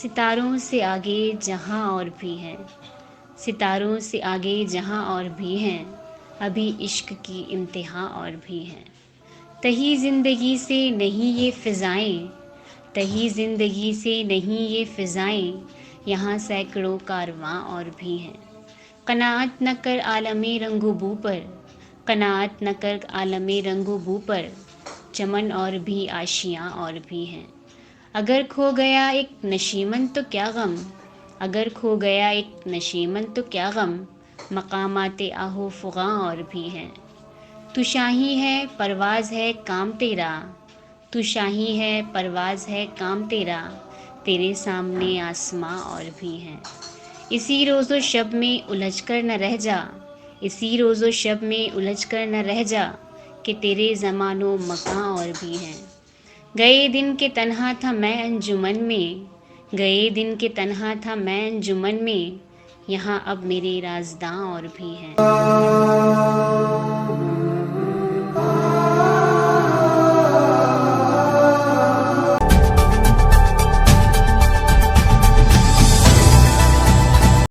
सितारों से आगे जहाँ और भी हैं, सितारों से आगे जहाँ और भी हैं, अभी इश्क की इम्तिहा और भी हैं। तही ज़िंदगी से नहीं ये फ़िज़ाएं, तही ज़िंदगी से नहीं ये फ़िज़ाएं, यहाँ सैकड़ों कारवां और भी हैं। क़नाअत न कर आलमे रंगो बू पर, क़नाअत न कर आलमे रंगो बू पर, चमन और भी आशियाँ और भी हैं। अगर खो गया एक नशीमन तो क्या गम, अगर खो गया एक नशीमन तो क्या गम, मकामाते आहो फ़ुगां और भी हैं। तू शाही है परवाज़ है काम तेरा, तू शाही है परवाज़ है काम तेरा, तेरे सामने आसमां और भी हैं। इसी रोज़ो शब में उलझ कर न रह जा, इसी रोज़ो शब में उलझ कर न रह जा, कि तेरे ज़मानो मकां और भी हैं। गए दिन के तन्हा था मैं अंजुमन में, गए दिन के तन्हा था मैं अंजुमन में, यहाँ अब मेरे राज़दां और भी हैं।